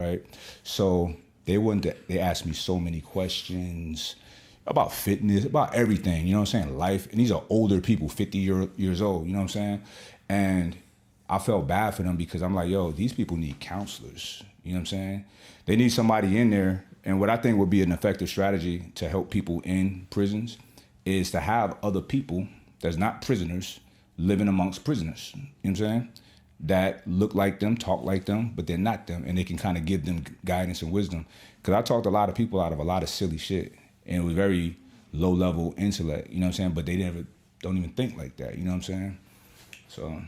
right? So they asked me so many questions about fitness, about everything, you know what I'm saying? Life. And these are older people, 50 years old, you know what I'm saying? And I felt bad for them because I'm like, yo, these people need counselors, you know what I'm saying? They need somebody in there. And what I think would be an effective strategy to help people in prisons is to have other people that's not prisoners living amongst prisoners, you know what I'm saying? That look like them, talk like them, but they're not them, and they can kind of give them guidance and wisdom. Because I talked a lot of people out of a lot of silly shit, and it was very low-level intellect, you know what I'm saying? But they don't even think like that, you know what I'm saying? So,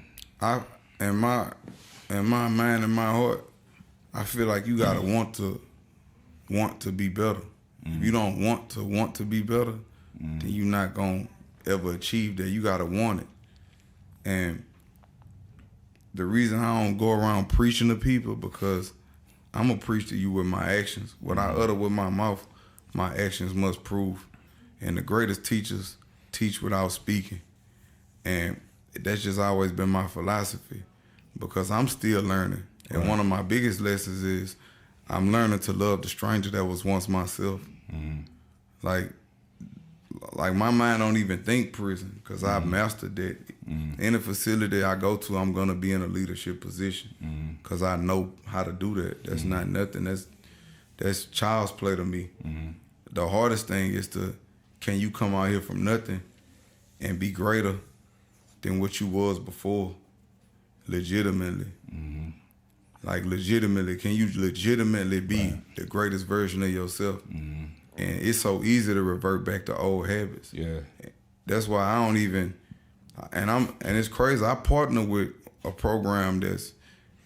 in my mind and my heart, I feel like you gotta want to be better. If you don't want to be better, then you're not gonna ever achieve that. You gotta want it. And the reason I don't go around preaching to people, because I'm gonna preach to you with my actions. What I utter with my mouth, my actions must prove. And the greatest teachers teach without speaking. And that's just always been my philosophy, because I'm still learning. And one of my biggest lessons is I'm learning to love the stranger that was once myself. Like my mind don't even think prison, because I've mastered that. Any facility I go to, I'm gonna be in a leadership position, because I know how to do that. That's not nothing. That's child's play to me. The hardest thing is can you come out here from nothing and be greater than what you was before, legitimately. Like legitimately, can you legitimately be the greatest version of yourself? And it's so easy to revert back to old habits. yeah. That's why I don't even, and it's crazy. I partner with a program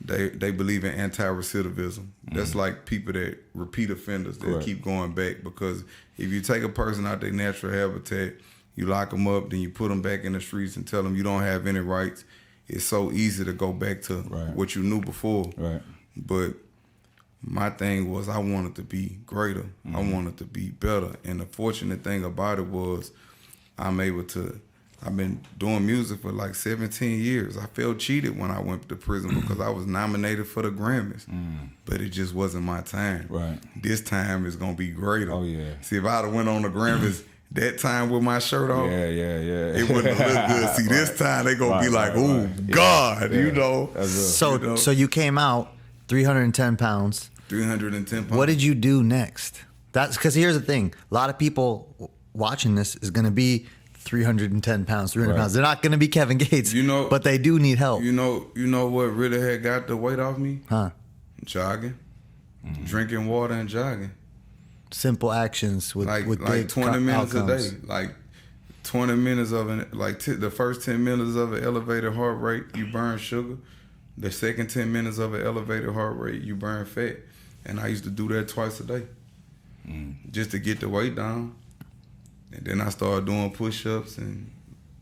they believe in anti-recidivism. That's like people that repeat offenders that keep going back, because if you take a person out their natural habitat, you lock them up, then you put them back in the streets and tell them you don't have any rights, it's so easy to go back to what you knew before. But my thing was I wanted to be greater. I wanted to be better. And the fortunate thing about it was I've been doing music for like 17 years. I felt cheated when I went to prison because I was nominated for the Grammys. But it just wasn't my time. This time is going to be greater. Oh, yeah. See, if I'd have went on the Grammys that time with my shirt off, it wouldn't have looked good. See, this time they going to be like, oh, God, you know. So you came out 310 pounds. 310 pounds. What did you do next? That's because here's the thing. A lot of people watching this is going to be 310 pounds, 300 pounds. They're not going to be Kevin Gates, but they do need help. You know what really had got the weight off me? Jogging. Drinking water and jogging. Simple actions with like big 20 minutes outcomes. a day. Like 20 minutes of the first 10 minutes of an elevated heart rate, you burn sugar. The second 10 minutes of an elevated heart rate, you burn fat. And I used to do that twice a day just to get the weight down. And then I started doing push-ups, and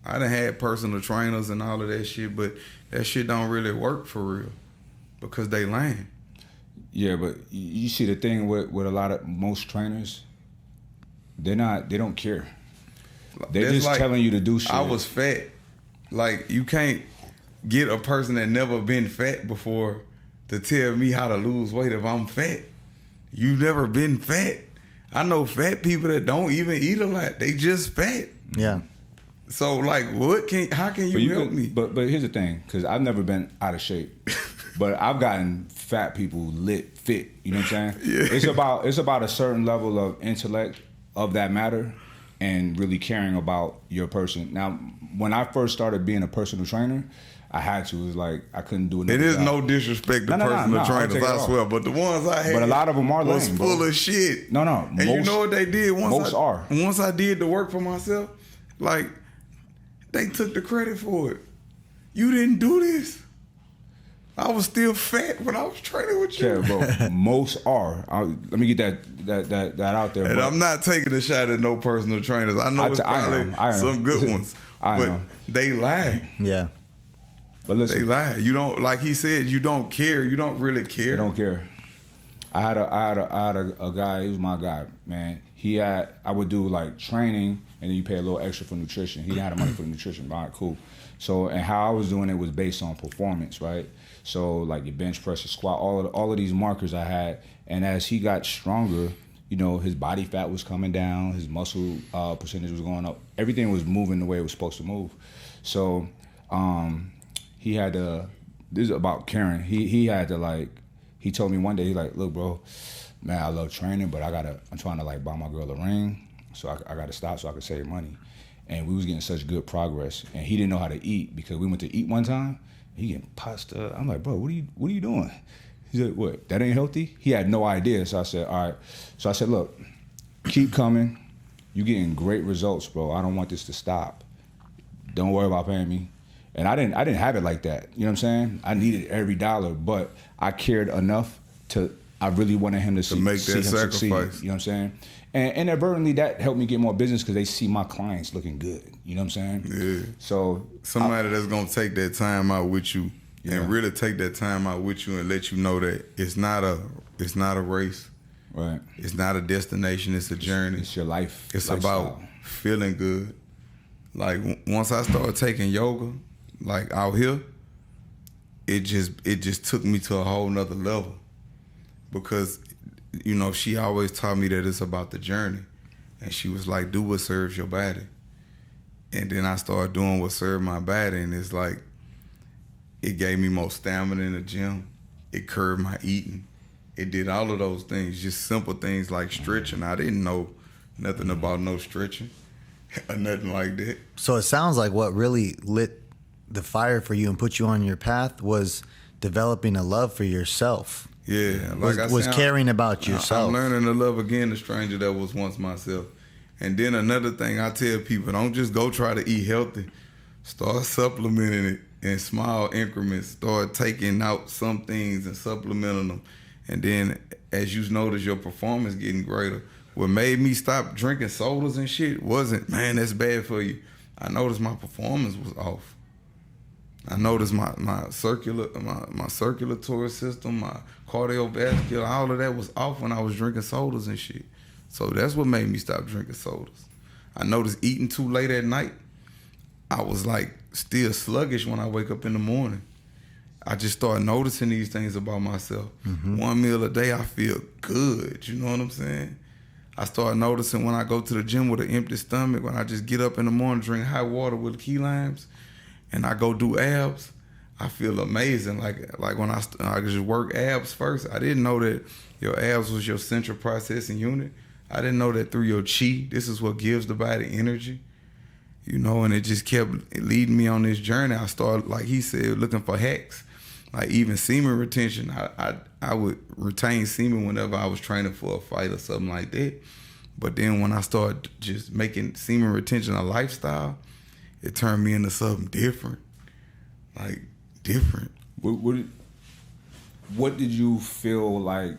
I done had personal trainers and all of that shit, but that shit don't really work for real because they lying. Yeah, but you see the thing with most trainers, they don't care. They're just like, telling you to do shit. I was fat. Like, you can't get a person that never been fat before to tell me how to lose weight if I'm fat. You've never been fat. I know fat people that don't even eat a lot. They just fat. Yeah. So like, how can you help me? But here's the thing, because I've never been out of shape, but I've gotten fat people fit. You know what I'm saying? Yeah. It's about a certain level of intellect of that matter, and really caring about your person. Now, when I first started being a personal trainer, I had to. It was like I couldn't do it. It is no disrespect to personal trainers, I swear, but the ones I had, but a lot of them are was lame, full of shit. No, and you know what they did? Once I did the work for myself, like they took the credit for it. You didn't do this. I was still fat when I was training with you. Yeah, bro. Most are. Let me get that out there. And I'm not taking a shot at no personal trainers. I know it's probably some good ones, but they lie. Yeah. But listen, they lie. You don't, like he said, you don't care. You don't really care. I don't care. I had a guy. He was my guy, man. I would do like training, and then you pay a little extra for nutrition. He didn't have the money for the nutrition. All right, cool. So, and how I was doing it was based on performance, right? So like your bench press, your squat, all of these markers I had. And as he got stronger, you know, his body fat was coming down, his muscle percentage was going up. Everything was moving the way it was supposed to move. So he had to, this is about Karen, he had to like, he told me one day, he's like, look, bro, man, I love training, but I'm trying to like buy my girl a ring, so I got to stop so I could save money. And we was getting such good progress, and he didn't know how to eat because we went to eat one time. He getting pasta. I'm like, bro, what are you doing? He said, what? That ain't healthy? He had no idea. So I said, all right. So I said, look, keep coming. You getting great results, bro. I don't want this to stop. Don't worry about paying me. And I didn't have it like that. You know what I'm saying? I needed every dollar, but I cared enough I really wanted him to make that sacrifice. Succeed, you know what I'm saying? And inadvertently, that helped me get more business because they see my clients looking good. You know what I'm saying? Yeah. So somebody that's gonna take that time out with you and really take that time out with you and let you know that it's not a race. Right. It's not a destination. It's a journey. It's your life. It's lifestyle. about feeling good. Like once I started taking yoga, like out here, it just took me to a whole nother level. Because, you know, she always taught me that it's about the journey. And she was like, do what serves your body. And then I started doing what served my body. And it's like, it gave me more stamina in the gym. It curbed my eating. It did all of those things, just simple things like stretching. I didn't know nothing about no stretching or nothing like that. So it sounds like what really lit the fire for you and put you on your path was developing a love for yourself. Yeah, like was caring about yourself. I'm learning to love again the stranger that was once myself. And then another thing I tell people, don't just go try to eat healthy. Start supplementing it in small increments. Start taking out some things and supplementing them. And then as you notice your performance getting greater, what made me stop drinking sodas and shit wasn't, man, that's bad for you. I noticed my performance was off. I noticed my circulatory system, my cardiovascular, all of that was off when I was drinking sodas and shit. So that's what made me stop drinking sodas. I noticed eating too late at night, I was like still sluggish when I wake up in the morning. I just started noticing these things about myself. Mm-hmm. One meal a day, I feel good. You know what I'm saying? I started noticing when I go to the gym with an empty stomach, when I just get up in the morning, drink hot water with key limes, and I go do abs, I feel amazing. Like when I just work abs first, I didn't know that your abs was your central processing unit. I didn't know that through your chi, this is what gives the body energy. You know, and it just kept leading me on this journey. I started, like he said, looking for hacks. Like even semen retention, I would retain semen whenever I was training for a fight or something like that. But then when I started just making semen retention a lifestyle, it turned me into something different. Like, different. What did you feel like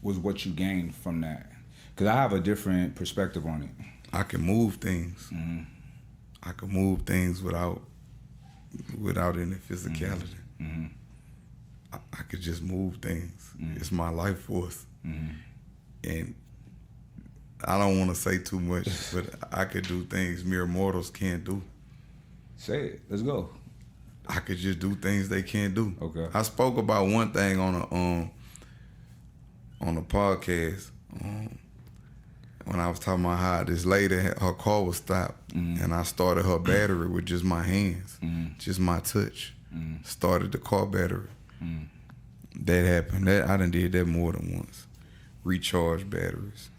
was what you gained from that? Because I have a different perspective on it. I can move things. Mm-hmm. I can move things without any physicality. Mm-hmm. I could just move things. Mm-hmm. It's my life force. Mm-hmm. And I don't want to say too much, but I could do things mere mortals can't do. Say it. Let's go. I could just do things they can't do. Okay. I spoke about one thing on a podcast when I was talking about how this lady, her car was stopped, and I started her battery with just my hands, just my touch. Started the car battery. That happened. I done did that more than once. Recharge batteries.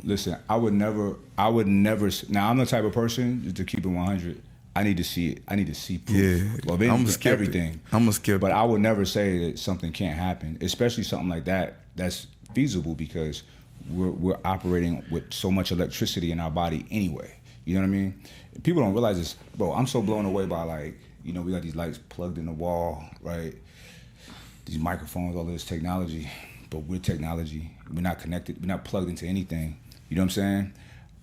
Listen, I would never. Now I'm the type of person to keep it 100. I need to see it. I need to see proof. Yeah, well, I'm a skeptic. Everything. I'm a skeptic. But I would never say that something can't happen, especially something like that. That's feasible because we're operating with so much electricity in our body anyway. You know what I mean? People don't realize this, bro. I'm so blown away by, like, you know, we got these lights plugged in the wall, right? These microphones, all this technology. But we're technology. We're not connected. We're not plugged into anything. You know what I'm saying?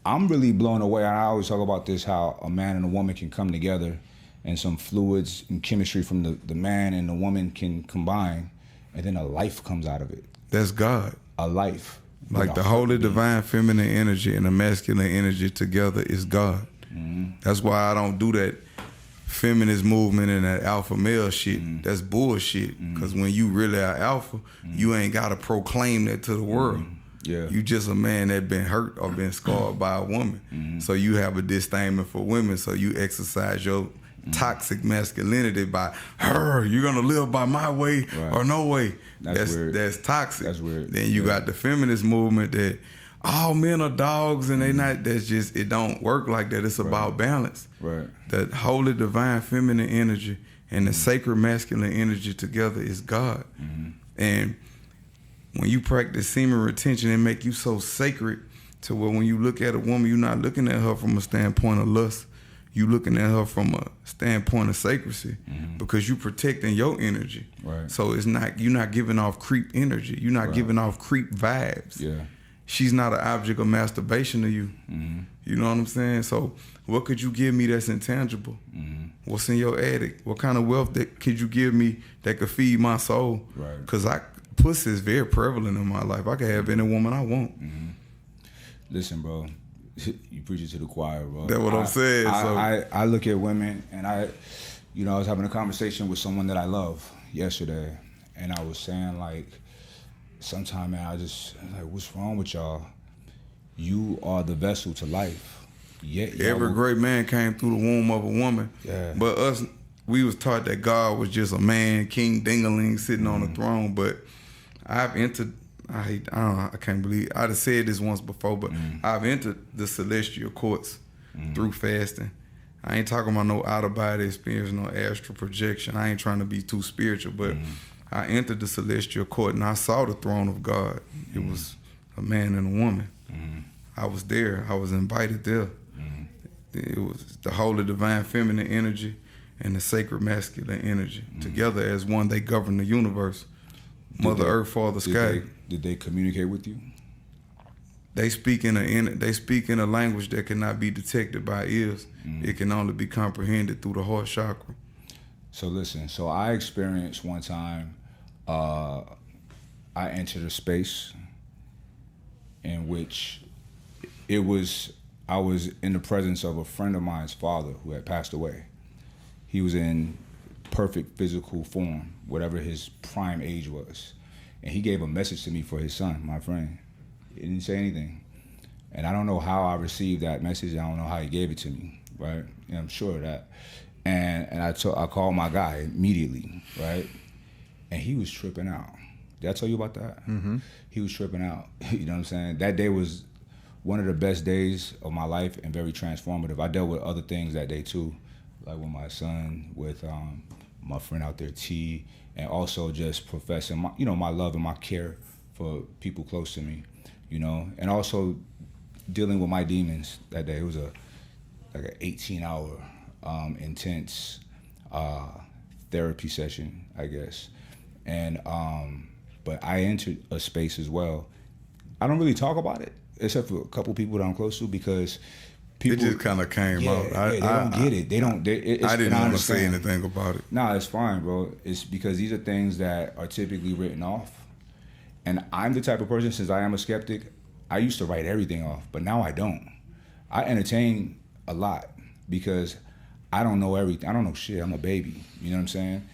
I'm really blown away. I always talk about this, how a man and a woman can come together and some fluids and chemistry from the man and the woman can combine, and then a life comes out of it. That's God. A life. Like the holy divine feminine energy and the masculine energy together is God. Mm-hmm. That's why I don't do that feminist movement and that alpha male shit, that's bullshit. Because when you really are alpha, you ain't got to proclaim that to the world. Yeah. You just a man that been hurt or been scarred by a woman. So you have a disdain for women, so you exercise your toxic masculinity by her. You're gonna live by my way or no way. That's toxic. That's weird. Then you got the feminist movement that all men are dogs and they not. That's just, it don't work like that. It's about balance. Right. That holy divine feminine energy and the sacred masculine energy together is God. And when you practice semen retention, it make you so sacred to where when you look at a woman, you're not looking at her from a standpoint of lust. You looking at her from a standpoint of sacredcy because you protecting your energy. Right. So it's not, you're not giving off creep energy. You're not giving off creep vibes. Yeah. She's not an object of masturbation to you. You know what I'm saying? So what could you give me that's intangible? What's in your attic? What kind of wealth that could you give me that could feed my soul? Right. Because pussy is very prevalent in my life. I can have any woman I want. Listen, bro. You preach it to the choir, bro. That's what I'm saying. I look at women, and I was having a conversation with someone that I love yesterday, and I was saying, like, sometimes, man, I was like, what's wrong with y'all? You are the vessel to life. Every great man came through the womb of a woman. Yeah. But us, we was taught that God was just a man, King Dingaling, sitting on the throne. But I've entered, I can't believe, I'd have said this once before, but I've entered the celestial courts through fasting. I ain't talking about no out-of-body experience, no astral projection. I ain't trying to be too spiritual, but I entered the celestial court and I saw the throne of God. It was a man and a woman. I was there. I was invited there. It was the holy divine feminine energy and the sacred masculine energy. Together as one, they govern the universe. Mother Earth, Father Sky. Did they communicate with you? They speak in a language that cannot be detected by ears. It can only be comprehended through the heart chakra. So listen, I experienced one time, I entered a space in which I was in the presence of a friend of mine's father who had passed away. He was in perfect physical form, whatever his prime age was. And he gave a message to me for his son, my friend. He didn't say anything. And I don't know how I received that message. I don't know how he gave it to me, right? And I'm sure of that. And I called my guy immediately, right? And he was tripping out. Did I tell you about that? He was tripping out. You know what I'm saying? That day was one of the best days of my life and very transformative. I dealt with other things that day too, like with my son, with my friend out there, T, and also just professing my love and my care for people close to me, and also dealing with my demons that day. It was like an 18-hour intense therapy session, I guess. And but I entered a space as well. I don't really talk about it, except for a couple people that I'm close to, because people, it just kind of came out. They don't get it. They don't. I didn't want to say anything about it. Nah, it's fine, bro. It's because these are things that are typically written off. And I'm the type of person, since I am a skeptic, I used to write everything off, but now I don't. I entertain a lot because I don't know everything. I don't know shit. I'm a baby. You know what I'm saying?